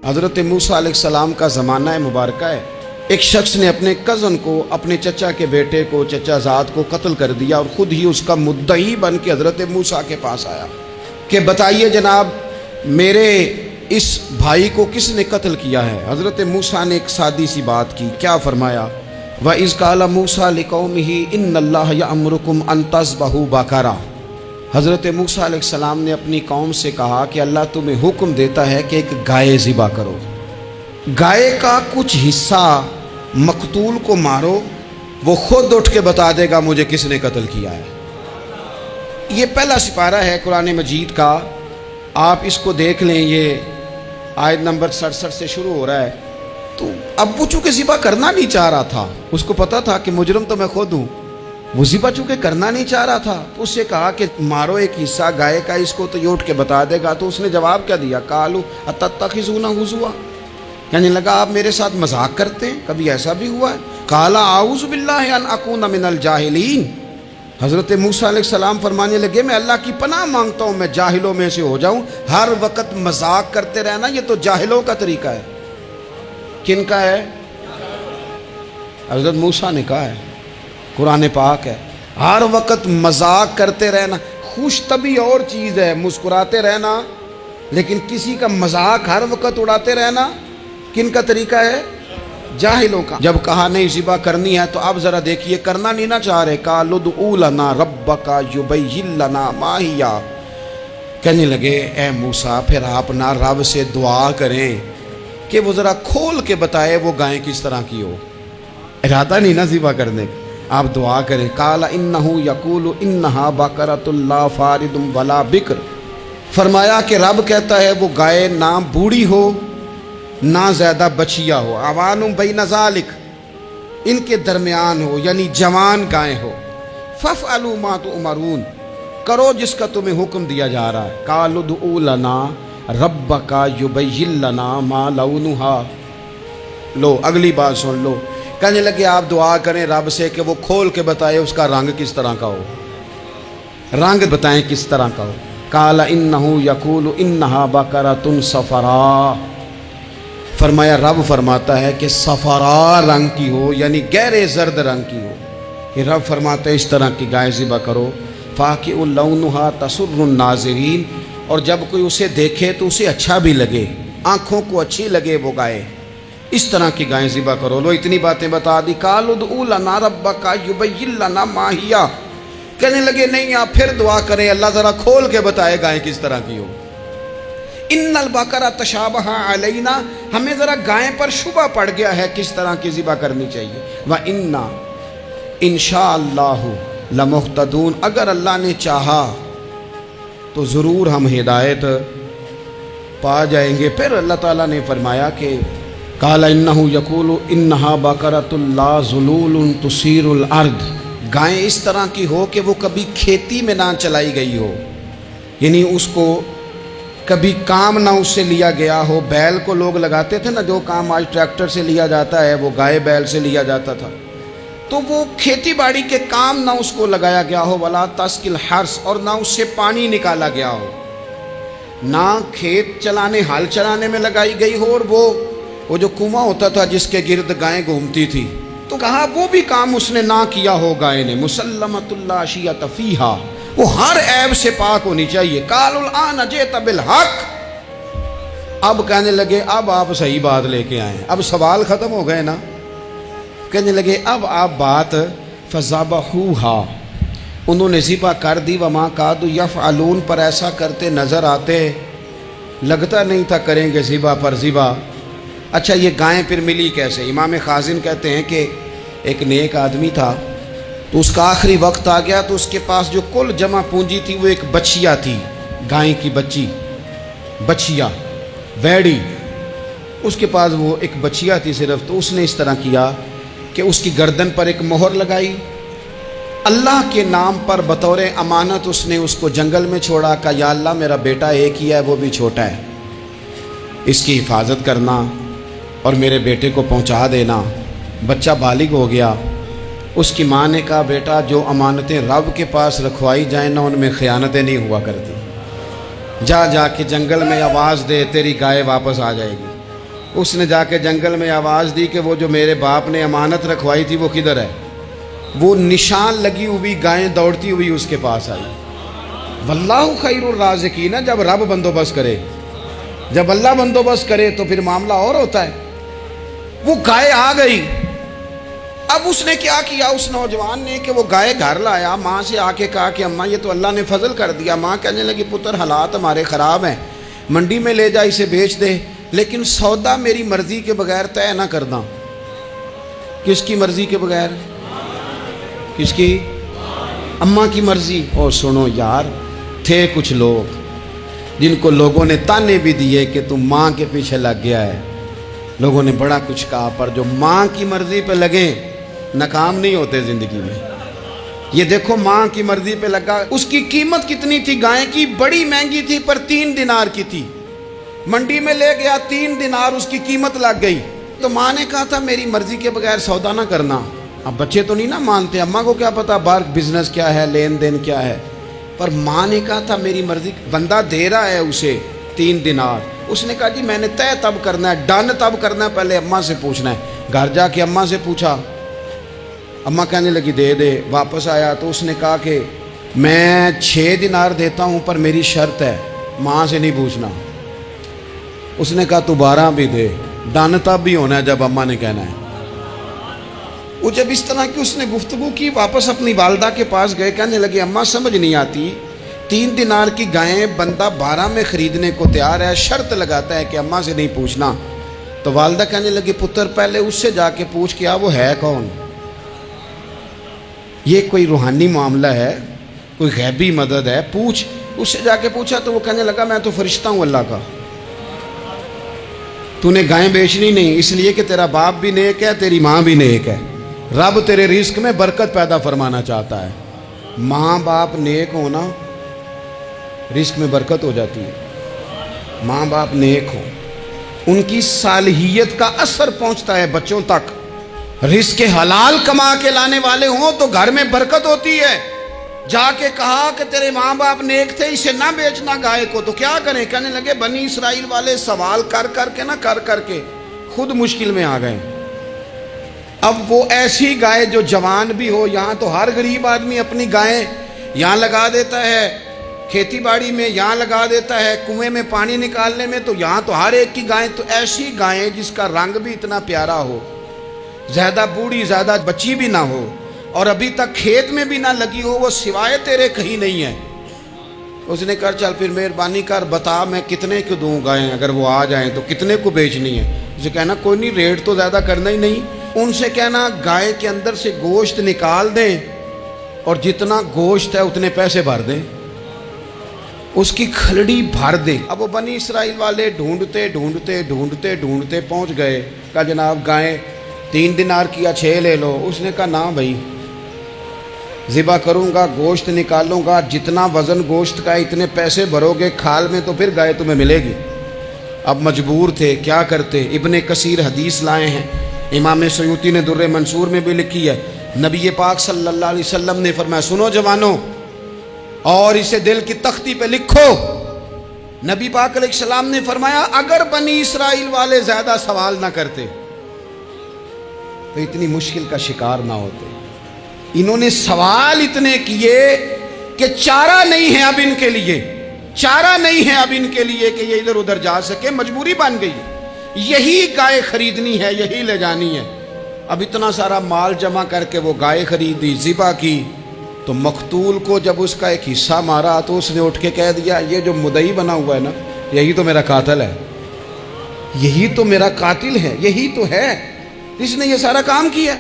حضرت موسیٰ علیہ السلام کا زمانہ مبارکہ ہے. ایک شخص نے اپنے کزن کو، اپنے چچا کے بیٹے کو، چچا زاد کو قتل کر دیا اور خود ہی اس کا مدعی بن کے حضرت موسیٰ کے پاس آیا کہ بتائیے جناب میرے اس بھائی کو کس نے قتل کیا ہے؟ حضرت موسیٰ نے ایک سادی سی بات کی. کیا فرمایا؟ وَإِذْ قَالَ مُوسَىٰ لِقَوْمِهِ إِنَّ اللَّهَ يَأْمُرُكُمْ أَن تَذْبَحُوا بَقَرَةً. حضرت موسیٰ علیہ السلام نے اپنی قوم سے کہا کہ اللہ تمہیں حکم دیتا ہے کہ ایک گائے ذبح کرو. گائے کا کچھ حصہ مقتول کو مارو، وہ خود اٹھ کے بتا دے گا مجھے کس نے قتل کیا ہے. یہ پہلا سپارہ ہے قرآن مجید کا، آپ اس کو دیکھ لیں. یہ آیت نمبر 67 سے شروع ہو رہا ہے. تو اب وہ چونکہ ذبح کرنا نہیں چاہ رہا تھا، اس کو پتا تھا کہ مجرم تو میں خود ہوں، وہ ذبح چونکہ کرنا نہیں چاہ رہا تھا تو اس سے کہا کہ مارو ایک حصہ گائے کا، اس کو تو یہ اٹھ کے بتا دے گا. تو اس نے جواب کیا دیا؟ قالوا اتتخذون ہزوا، یعنی لگا آپ میرے ساتھ مذاق کرتے ہیں، کبھی ایسا بھی ہوا ہے؟ قال اعوذ باللہ ان اکون من الجاہلین. حضرت موسیٰ علیہ السلام فرمانے لگے میں اللہ کی پناہ مانگتا ہوں میں جاہلوں میں سے ہو جاؤں. ہر وقت مذاق کرتے رہنا یہ تو جاہلوں کا طریقہ ہے. کن کا ہے؟ حضرت موسیٰ نے کہا ہے، قرآن پاک ہے. ہر وقت مذاق کرتے رہنا، خوش طبعی اور چیز ہے، مسکراتے رہنا، لیکن کسی کا مذاق ہر وقت اڑاتے رہنا کن کا طریقہ ہے؟ جاہلوں کا. جب کہا نہیں ذبح کرنی ہے تو اب ذرا دیکھیے کرنا نہیں نہ چاہ رہے. قالوا ادع لنا ربک یبین لنا ما ہی، کہنے لگے اے موسیٰ پھر آپ نہ رب سے دعا کریں کہ وہ ذرا کھول کے بتائے وہ گائیں کس طرح کی ہو. ارادہ نہیں نہ ذبح کرنے کا، آپ دعا کریں. قال انہ یقول انہا بقرۃ لا فارض ولا بکر. فرمایا کہ رب کہتا ہے وہ گائے نہ بوڑھی ہو نہ زیادہ بچیا ہو، عوان بین ذالک، ان کے درمیان ہو، یعنی جوان گائے ہو. فافعلوا ما تؤمرون، کرو جس کا تمہیں حکم دیا جا رہا ہے. قالوا ادع لنا ربک یبین لنا ما لونھا. لو اگلی بات سن لو. کہنے لگے آپ دعا کریں رب سے کہ وہ کھول کے بتائے اس کا رنگ کس طرح کا ہو، رنگ بتائیں کس طرح کا ہو. قال انہ یقول انہا بقرۃ صفراء. فرمایا رب فرماتا ہے کہ صفراء رنگ کی ہو، یعنی گہرے زرد رنگ کی ہو. کہ رب فرماتا ہے اس طرح کی گائے ذبح کرو. فاقع لونھا تسر الناظرین، اور جب کوئی اسے دیکھے تو اسے اچھا بھی لگے، آنکھوں کو اچھی لگے وہ گائے، اس طرح کی گائیں ذبح کرو. لو اتنی باتیں بتا دی. قالوا ادع لنا ربک یبین لنا ما ہی، کہنے لگے نہیں آپ پھر دعا کریں اللہ ذرا کھول کے بتائے گائیں کس طرح کی ہو. ان البقرۃ تشابہ علینا، ہمیں ذرا گائیں پر شبہ پڑ گیا ہے کس طرح کی ذبح کرنی چاہیے. وَإِنَّا انشاء اللہ لمہتدون، اگر اللہ نے چاہا تو ضرور ہم ہدایت پا جائیں گے. پھر اللہ تعالیٰ نے فرمایا کہ قال انہ یقول انہا بقرۃ لا ذلول تثیر الارض، گائیں اس طرح کی ہو کہ وہ کبھی کھیتی میں نہ چلائی گئی ہو، یعنی اس کو کبھی کام نہ اس سے لیا گیا ہو. بیل کو لوگ لگاتے تھے نا، جو کام آج ٹریکٹر سے لیا جاتا ہے وہ گائے بیل سے لیا جاتا تھا. تو وہ کھیتی باڑی کے کام نہ اس کو لگایا گیا ہو. ولا تسقی الحرث، اور نہ اس سے پانی نکالا گیا ہو، نہ کھیت چلانے ہل چلانے میں لگائی گئی ہو. اور وہ جو کنواں ہوتا تھا جس کے گرد گائیں گھومتی تھی، تو کہا وہ بھی کام اس نے نہ کیا ہو گائے نے. مسلمۃ لا شیۃ فیہا، وہ ہر عیب سے پاک ہونی چاہیے. قالوا الآن جئت بالحق، اب کہنے لگے اب آپ صحیح بات لے کے آئے، اب سوال ختم ہو گئے نا. کہنے لگے اب آپ بات فذبحوہا، انہوں نے ذبح کر دی. وما کادوا یفعلون، پر ایسا کرتے نظر آتے، لگتا نہیں تھا کریں گے ذبح پر ذبح. اچھا یہ گائیں پھر ملی کیسے؟ امام خازن کہتے ہیں کہ ایک نیک آدمی تھا، تو اس کا آخری وقت آ گیا تو اس کے پاس جو کل جمع پونجی تھی وہ ایک بچیا تھی، گائیں کی بچی، بچیا ویڑی، اس کے پاس وہ ایک بچیا تھی صرف. تو اس نے اس طرح کیا کہ اس کی گردن پر ایک مہر لگائی، اللہ کے نام پر بطور امانت اس نے اس کو جنگل میں چھوڑا. کہا یا اللہ میرا بیٹا ایک ہی ہے، وہ بھی چھوٹا ہے، اس کی حفاظت کرنا اور میرے بیٹے کو پہنچا دینا. بچہ بالغ ہو گیا. اس کی ماں نے کہا بیٹا جو امانتیں رب کے پاس رکھوائی جائیں نا ان میں خیانتیں نہیں ہوا کرتی، جا کے جنگل میں آواز دے تیری گائے واپس آ جائے گی. اس نے جا کے جنگل میں آواز دی کہ وہ جو میرے باپ نے امانت رکھوائی تھی وہ کدھر ہے؟ وہ نشان لگی ہوئی گائیں دوڑتی ہوئی اس کے پاس آئی۔ واللہ خیر الرازقین، جب رب بندوبست کرے، جب اللہ بندوبست کرے تو پھر معاملہ اور ہوتا ہے۔ وہ گائے آ گئی۔ اب اس نے کیا کیا اس نوجوان نے کہ وہ گائے گھر لایا، ماں سے آ کے کہا کہ اماں یہ تو اللہ نے فضل کر دیا۔ ماں کہنے لگی پتر حالات ہمارے خراب ہیں، منڈی میں لے جا اسے بیچ دے، لیکن سودا میری مرضی کے بغیر طے نہ کرنا۔ کس کی مرضی کے بغیر؟ کس کی؟ اماں کی مرضی۔ اور سنو یار، تھے کچھ لوگ جن کو لوگوں نے تانے بھی دیے کہ تم ماں کے پیچھے لگ گیا ہے، لوگوں نے بڑا کچھ کہا، پر جو ماں کی مرضی پہ لگیں ناکام نہیں ہوتے زندگی میں۔ یہ دیکھو ماں کی مرضی پہ لگا۔ اس کی قیمت کتنی تھی گائے کی؟ بڑی مہنگی تھی، پر 3 دینار کی تھی۔ منڈی میں لے گیا، 3 دینار اس کی قیمت لگ گئی۔ تو ماں نے کہا تھا میری مرضی کے بغیر سودا نہ کرنا۔ اب بچے تو نہیں نہ مانتے، اماں کو کیا پتا باہر بزنس کیا ہے، لین دین کیا ہے، پر ماں نے کہا تھا میری مرضی۔ بندہ دے رہا ہے اسے 3 دینار، اس نے کہا جی میں نے طے تب کرنا ہے، ڈن تب کرنا ہے، پہلے اماں سے پوچھنا ہے۔ گھر جا کے اماں سے پوچھا، اماں کہنے لگی دے دے۔ واپس آیا تو اس نے کہا کہ میں 6 دینار دیتا ہوں پر میری شرط ہے، ماں سے نہیں پوچھنا۔ اس نے کہا تو 12 بھی دے، ڈن تب بھی ہونا ہے جب اماں نے کہنا ہے۔ وہ جب اس طرح کی اس نے گفتگو کی، واپس اپنی والدہ کے پاس گئے، کہنے لگے اماں سمجھ نہیں آتی، 3 دینار کی گائیں بندہ 12 میں خریدنے کو تیار ہے، شرط لگاتا ہے کہ اماں سے نہیں پوچھنا۔ تو والدہ کہنے لگی پتر پہلے اس سے جا کے پوچھ کیا وہ ہے کون؟ یہ کوئی روحانی معاملہ ہے، کوئی غیبی مدد ہے، پوچھ۔ اس سے جا کے پوچھا تو وہ کہنے لگا میں تو فرشتہ ہوں اللہ کا، تو نے گائیں بیچنی نہیں، اس لیے کہ تیرا باپ بھی نیک ہے، تیری ماں بھی نیک ہے، رب تیرے رزق میں برکت پیدا فرمانا چاہتا ہے۔ ماں باپ نیک ہونا رزق میں برکت ہو جاتی ہے۔ ماں باپ نیک ہوں، ان کی صالحیت کا اثر پہنچتا ہے بچوں تک۔ رزق حلال کما کے لانے والے ہوں تو گھر میں برکت ہوتی ہے۔ جا کے کہا کہ تیرے ماں باپ نیک تھے، اسے نہ بیچنا گائے کو، تو کیا کریں؟ کہنے لگے بنی اسرائیل والے سوال کر کر کے خود مشکل میں آ گئے۔ اب وہ ایسی گائے جو جوان بھی ہو، یہاں تو ہر غریب آدمی اپنی گائیں یہاں لگا دیتا ہے، کھیتی باڑی میں یہاں لگا دیتا ہے، کنویں میں پانی نکالنے میں تو یہاں تو ہر ایک کی گائیں، تو ایسی گائیں جس کا رنگ بھی اتنا پیارا ہو، زیادہ بوڑھی زیادہ بچی بھی نہ ہو، اور ابھی تک کھیت میں بھی نہ لگی ہو، وہ سوائے تیرے کہیں نہیں ہے۔ اس نے کہا چل پھر مہربانی کر بتا میں کتنے کو دوں گائیں، اگر وہ آ جائیں تو کتنے کو بیچنی ہے؟ اسے کہنا کوئی نہیں، ریٹ تو زیادہ کرنا ہی نہیں۔ ان سے کہنا گائے کے اندر سے گوشت نکال دیں اور جتنا گوشت ہے اتنے پیسے بھر دیں، اس کی کھلڑی بھر دیں۔ اب وہ بنی اسرائیل والے ڈھونڈتے پہنچ گئے، کہا جناب گائیں 3 دینار کیا 6 لے لو۔ اس نے کہا نہ بھائی، ذبح کروں گا، گوشت نکالوں گا، جتنا وزن گوشت کا اتنے پیسے بھرو گے کھال میں تو پھر گائے تمہیں ملے گی۔ اب مجبور تھے، کیا کرتے؟ ابن کثیر حدیث لائے ہیں، امام سیوطی نے در منصور میں بھی لکھی ہے، نبی پاک صلی اللہ علیہ وسلم نے فرمایا سنو جوانوں، اور اسے دل کی تختی پہ لکھو، نبی پاک علیہ السلام نے فرمایا اگر بنی اسرائیل والے زیادہ سوال نہ کرتے تو اتنی مشکل کا شکار نہ ہوتے۔ انہوں نے سوال اتنے کیے کہ چارہ نہیں ہے اب ان کے لیے، چارہ نہیں ہے اب ان کے لیے کہ یہ ادھر ادھر جا سکے، مجبوری بن گئی، یہی گائے خریدنی ہے، یہی لے جانی ہے۔ اب اتنا سارا مال جمع کر کے وہ گائے خریدی، ذبح کی، تو مقتول کو جب اس کا ایک حصہ مارا تو اس نے اٹھ کے کہہ دیا یہ جو مدعی بنا ہوا ہے نا، یہی تو میرا قاتل ہے، یہی تو میرا قاتل ہے، یہی تو ہے، اس نے یہ سارا کام کیا۔